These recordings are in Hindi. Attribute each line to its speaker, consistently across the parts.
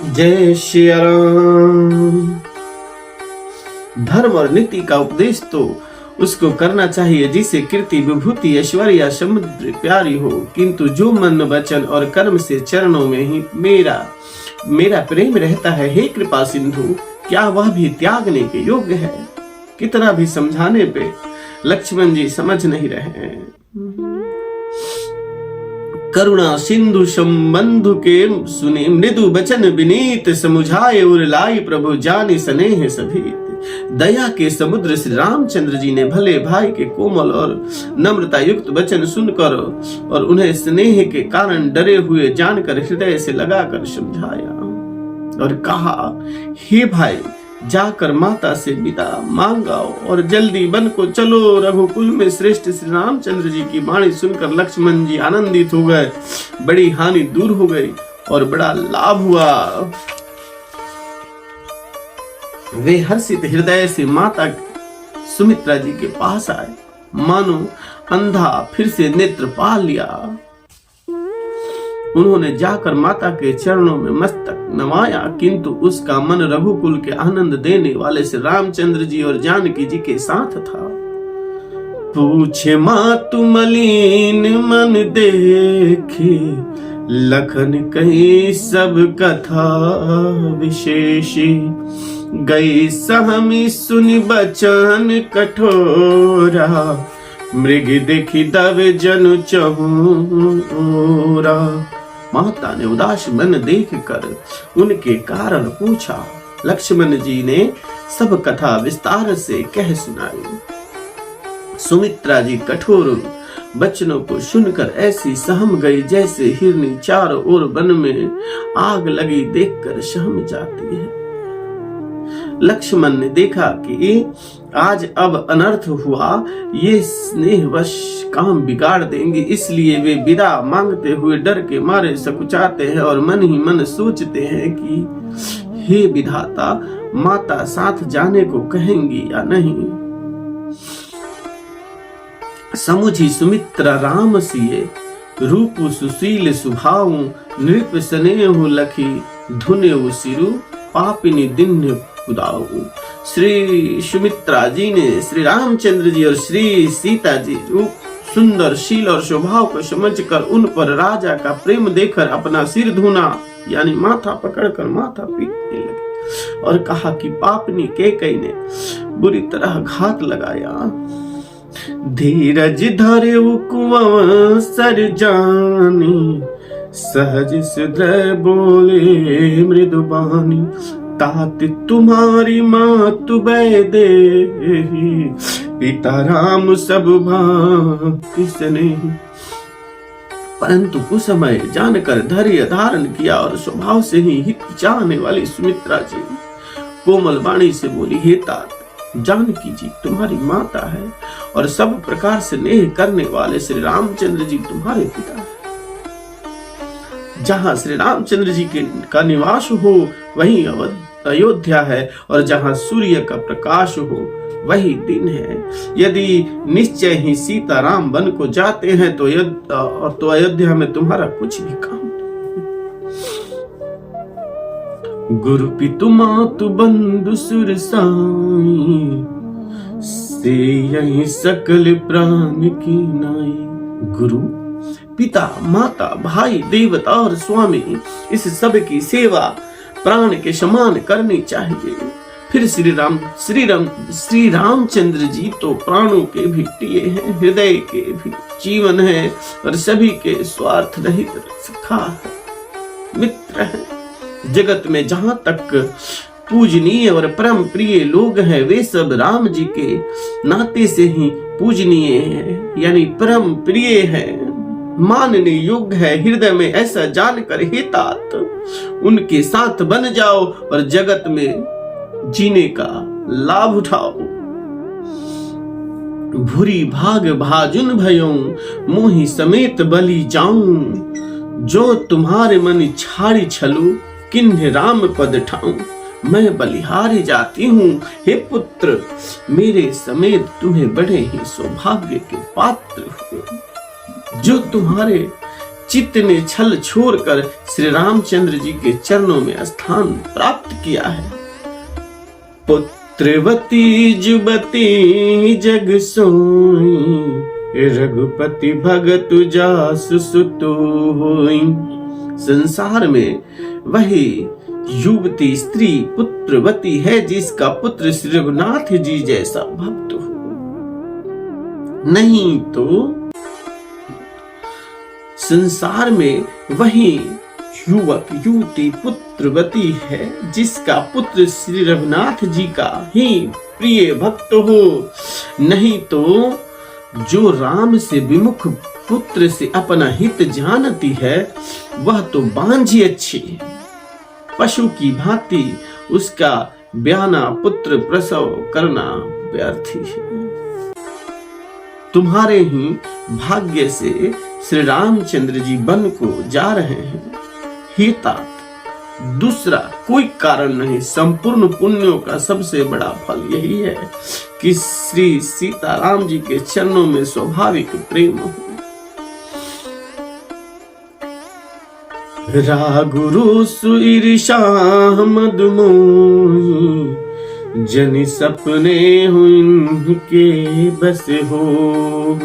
Speaker 1: जय श्री राम। धर्म और नीति का उपदेश तो उसको करना चाहिए जिसे कीर्ति विभूति ऐश्वर्य समुद्र प्यारी हो, किंतु जो मन वचन और कर्म से चरणों में ही मेरा प्रेम रहता है, हे कृपा सिंधु, क्या वह भी त्यागने के योग्य है? कितना भी समझाने पे लक्ष्मण जी समझ नहीं रहे हैं। करुणा सिंधु संबंधु के सुने, मृदु बचन विनीत समुझाए और लाई, प्रभु जानी स्नेह सभी। दया के समुद्र श्री रामचंद्र जी ने भले भाई के कोमल और नम्रता युक्त वचन सुनकर और उन्हें स्नेह के कारण डरे हुए जानकर हृदय से लगाकर समझाया और कहा, हे भाई, जाकर माता से विदा मांगाओ और जल्दी वन को चलो। रघुकुल में श्रेष्ठ श्री रामचंद्र जी की वाणी सुनकर लक्ष्मण जी आनंदित हो गए। बड़ी हानि दूर हो गई और बड़ा लाभ हुआ। वे हर्षित हृदय से माता सुमित्रा जी के पास आए, मानो अंधा फिर से नेत्र पा लिया। उन्होंने जाकर माता के चरणों में मस्तक नवाया, किंतु उसका मन रघुकुल के आनंद देने वाले श्री रामचंद्र जी और जानकी जी के साथ था। पूछे मातु मलिन मन देखे, लखन कही सब कथा विशेषी। गई सहमी सुनि बचन कठोरा, मृग देखी दब जनु चहुरा। माता ने उदास मन देखकर उनके कारण पूछा। लक्ष्मण जी ने सब कथा विस्तार से कह सुनाई। सुमित्रा जी कठोर बचनों को सुनकर ऐसी सहम गई जैसे हिरनी चारों ओर वन में आग लगी देखकर सहम जाती है। लक्ष्मण ने देखा कि आज अब अनर्थ हुआ, ये स्नेहवश काम बिगाड़ देंगे, इसलिए वे विदा मांगते हुए डर के मारे सकुचाते हैं और मन ही मन सोचते हैं कि हे विधाता, माता साथ जाने को कहेंगी या नहीं। समुझी सुमित्रा राम सिए, रूप सुशील सुभाव, नृप स्नेह लखी, धुने सिरु, पापिनी दिन उदाऊ। श्री सुमित्रा जी ने श्री रामचंद्र जी और श्री सीता जी रूप सुंदर शील और स्वभाव को समझकर उन पर राजा का प्रेम देखकर अपना सिर धुना, यानी माथा पकड़कर माथा पीटने लगे और कहा कि पापनी कैकेयी ने बुरी तरह घात लगाया। धीरज धरे कुंवर सर जानी, सहज सुधर बोले मृदुबानी। तात तुम्हारी मातु वैदेही, पिता राम सब भांति स्नेही। परंतु कुछ समय जानकर धैर्य धारण किया और स्वभाव से ही हित चाहने वाली सुमित्रा जी कोमल वाणी से बोली, हे तात, जानकी जी तुम्हारी माता है और सब प्रकार से स्नेह करने वाले श्री रामचंद्र जी तुम्हारे पिता है। जहाँ श्री रामचंद्र जी का निवास हो वहीं अयोध्या है, और जहाँ सूर्य का प्रकाश हो वही दिन है। यदि निश्चय ही सीता राम वन को जाते हैं तो अयोध्या में तुम्हारा कुछ भी काम नहीं। गुरु पितु मातु बंधु सुर साई, से यही सकल प्राण की नाई। गुरु, पिता, माता, भाई, देवता और स्वामी, इस सब की सेवा प्राण के समान करनी चाहिए। फिर श्री रामचंद्र जी तो प्राणों के भी प्रिय हैं, हृदय के भी जीवन है और सभी के स्वार्थ रहित सखा है, मित्र है। जगत में जहां तक पूजनीय और परम प्रिय लोग हैं, वे सब राम जी के नाते से ही पूजनीय हैं, यानी परम प्रिय हैं, मानने योग्य है। हृदय में ऐसा जानकर हे तात, उनके साथ बन जाओ और जगत में जीने का लाभ उठाओ। भूरी भाग भाजुन भयों, मोहि समेत बलि जाऊं। जो तुम्हारे मन छाड़ी छलू, किन्ह राम पद ठाऊं। मैं बलिहारी जाती हूँ, हे पुत्र, मेरे समेत तुम्हें बड़े ही सौभाग्य के पात्र हुए। जो तुम्हारे चित्त ने छल छोड़कर श्री रामचंद्र जी के चरणों में स्थान प्राप्त किया है। पुत्रवती जुबती जग सोई, रघुपति भगत जासु सुतो होई। संसार में वही युवती स्त्री पुत्रवती है जिसका पुत्र श्री रघुनाथ जी जैसा भक्त हो, नहीं तो संसार में वही युवक युवती पुत्रवती है जिसका पुत्र श्री रघुनाथ जी का ही प्रिय भक्त हो, नहीं तो जो राम से विमुख पुत्र से अपना हित जानती है वह तो बांझी अच्छी है। पशु की भांति उसका ब्याना पुत्र प्रसव करना व्यर्थ है। तुम्हारे ही भाग्य से श्री रामचंद्र जी वन को जा रहे हैं। हे तात, दूसरा कोई कारण नहीं, संपूर्ण पुण्यों का सबसे बड़ा फल यही है कि श्री सीताराम जी के चरणों में स्वाभाविक प्रेम हो। रागु रोसु ईर्षा मद मोहि, जनि सपने हुइनके बस हो।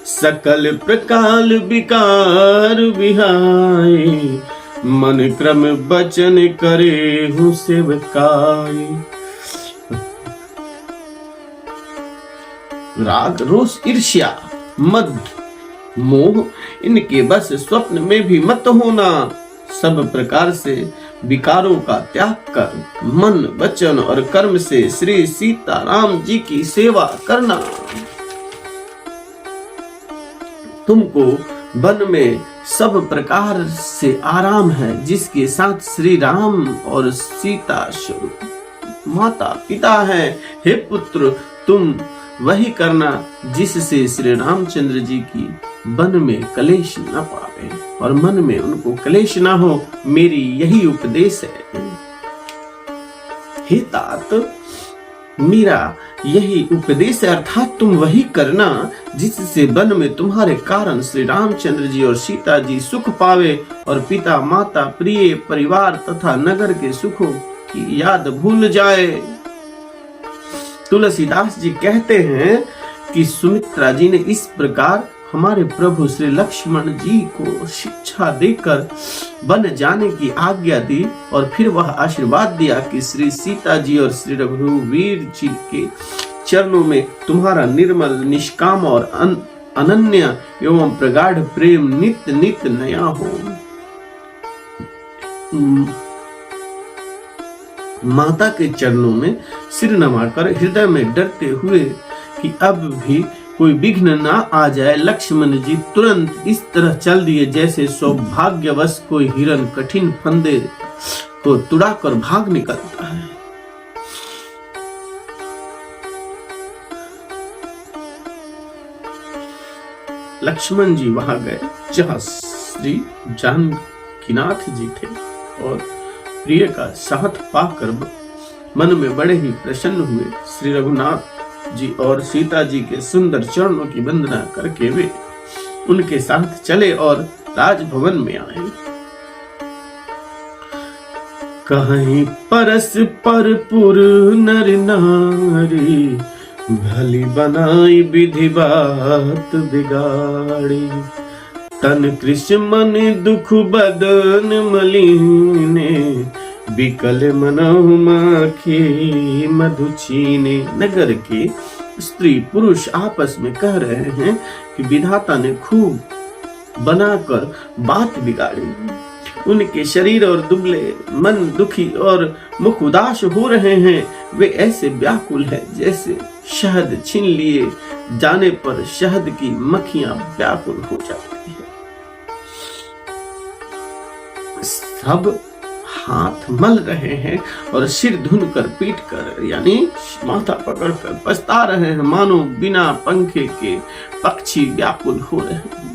Speaker 1: सकल प्रकार विकार विहाय, मन क्रम बचन करे हूँ सेवकाय। राग रोष ईर्ष्या मद मोह इनके बस स्वप्न में भी मत होना। सब प्रकार से विकारों का त्याग कर मन वचन और कर्म से श्री सीताराम जी की सेवा करना। तुमको वन में सब प्रकार से आराम है जिसके साथ श्री राम और सीता स्वरूप माता पिता है। हे पुत्र, तुम वही करना जिससे श्री रामचंद्र जी की वन में कलेश न पावे और मन में उनको कलेश ना हो। मेरी यही उपदेश है। हे तात, मेरा यही उपदेश है, अर्थात तुम वही करना जिससे वन में तुम्हारे कारण श्री रामचंद्र जी और सीता जी सुख पावे और पिता माता प्रिय परिवार तथा नगर के सुखों की याद भूल जाए। तुलसीदास जी कहते हैं कि सुमित्रा जी ने इस प्रकार हमारे प्रभु श्री लक्ष्मण जी को शिक्षा देकर वन जाने की आज्ञा दी और फिर वह आशीर्वाद दिया कि श्री सीता जी और श्री रघुवीर जी के चरणों में तुम्हारा निर्मल निष्काम और अनन्य एवं प्रगाढ़ प्रेम नित्य नित्य नया हो। माता के चरणों में सिर नमाकर हृदय में डरते हुए कि अब भी कोई विघ्न ना आ जाए, लक्ष्मण जी तुरंत इस तरह चल दिए जैसे सौभाग्यवश कोई हिरन कठिन फंदे को तुड़ाकर भाग निकलता है। लक्ष्मण जी वहां गए जहां श्री जानकीनाथ जी थे और प्रिय का साथ पाकर मन में बड़े ही प्रसन्न हुए। श्री रघुनाथ जी और सीता जी के सुंदर चरणों की वंदना करके वे उनके साथ चले और राजभवन में आए। कहीं परस पर पुर नर नारी, भली बनाई विधि बात बिगाड़ी। तन कृष्ण मन दुख बदन मलिने, बिकल मनहु माखी मधु छीने। नगर के स्त्री पुरुष आपस में कह रहे हैं कि विधाता ने खूब बनाकर बात बिगाड़ी। उनके शरीर और दुबले मन दुखी और मुख उदास हो रहे हैं। वे ऐसे व्याकुल हैं जैसे शहद छीन लिए जाने पर शहद की मक्खियां व्याकुल हो जाती है। सब हाथ मल रहे हैं और सिर धुन कर पीट कर यानी माथा पकड़कर पछता रहे हैं, मानो बिना पंखे के पक्षी व्याकुल हो रहे हैं।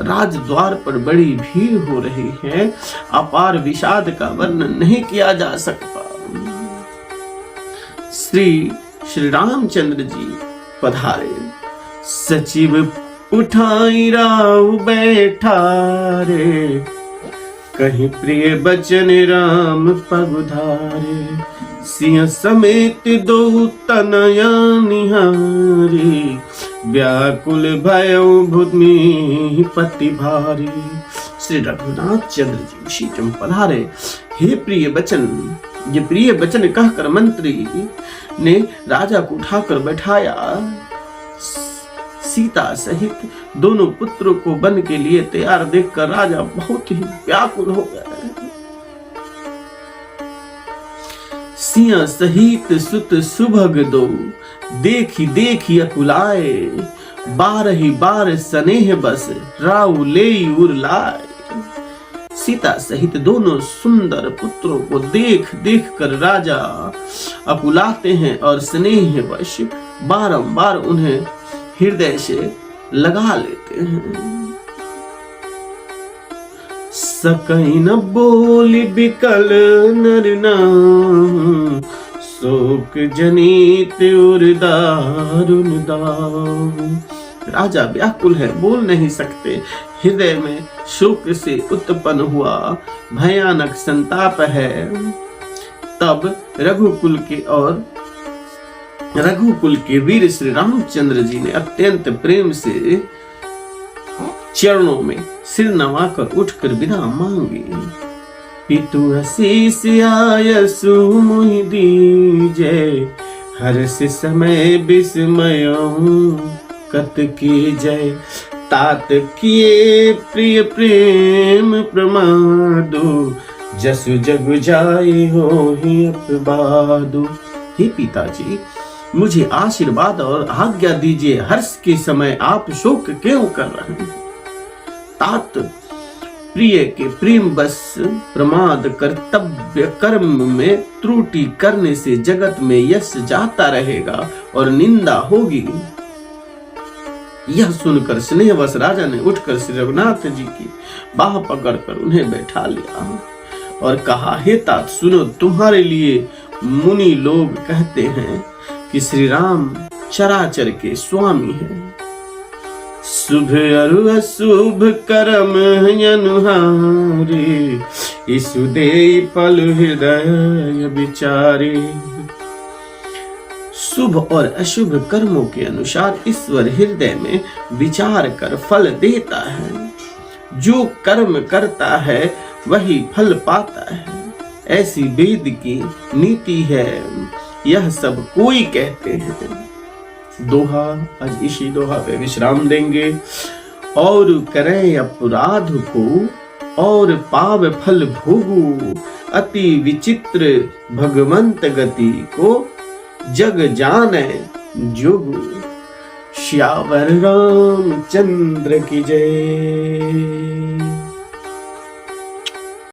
Speaker 1: राजद्वार पर बड़ी भीड़ हो रही है, अपार विषाद का वर्णन नहीं किया जा सकता। श्री रामचंद्र जी पधारे। सचिव उठाई राव बैठा रे, कहीं प्रिय बचन राम पगुधारे। सिंह समेत दो तनया निहारी, व्याकुल भयो भूमि पति भारी। श्री रघुनाथ चंद्र जी शीतम पधारे। हे प्रिय बचन, ये प्रिय बचन कहकर मंत्री ने राजा को उठाकर बैठाया। सीता सहित दोनों पुत्रों को वन के लिए तैयार देखकर राजा बहुत ही व्याकुल हो गए। सिंह सहित सुत सुभग दो, देखी देखी अकुलाए। बारही बार स्नेह बस, राउ ले उर लाए। सीता सहित दोनों सुंदर पुत्रों को देख देख कर राजा अकुलाते हैं और स्नेह वश बारंबार उन्हें हृदय से लगा लेते हैं। सकई न बोली बिकल नर नाम, शोक जनित उर दारुण दाम। राजा व्याकुल है, बोल नहीं सकते। हृदय में शोक से उत्पन्न हुआ भयानक संताप है। तब रघुकुल के वीर श्री रामचंद्र जी ने अत्यंत प्रेम से चरणों में सिर नवाकर उठकर विदा मांगी। पितु आशीष आयसु मोहि दीजे, हर्ष समय विस्मय कत की जय। तात किए प्रिय प्रेम प्रमादु, जसु जग जाय हो ही अपबादु। हे पिताजी, मुझे आशीर्वाद और आज्ञा दीजिए। हर्ष के समय आप शोक क्यों कर रहे हैं? तात प्रिय के प्रेम बस प्रमाद कर्तव्य कर्म में त्रुटि करने से जगत में यश जाता रहेगा और निंदा होगी। यह सुनकर स्नेहवश राजा ने उठकर श्री रघुनाथ जी की बाह पकड़कर उन्हें बैठा लिया और कहा, हे तात सुनो, तुम्हारे लिए मुनि लोग कहते हैं कि श्री राम चराचर के स्वामी हैं। शुभ अरु अशुभ कर्म अनुहारी, ईसु देई फल हृदय विचारी। शुभ और अशुभ कर्मों के अनुसार ईश्वर हृदय में विचार कर फल देता है। जो कर्म करता है वही फल पाता है, ऐसी वेद की नीति है। यह सब कोई कहते हैं। दोहा, आज इसी दोहा पे विश्राम देंगे। और करें अपराध को और पाव फल भोगू, अति विचित्र भगवंत गति को जग जाने जोगु। श्यावर रामचंद्र की जय।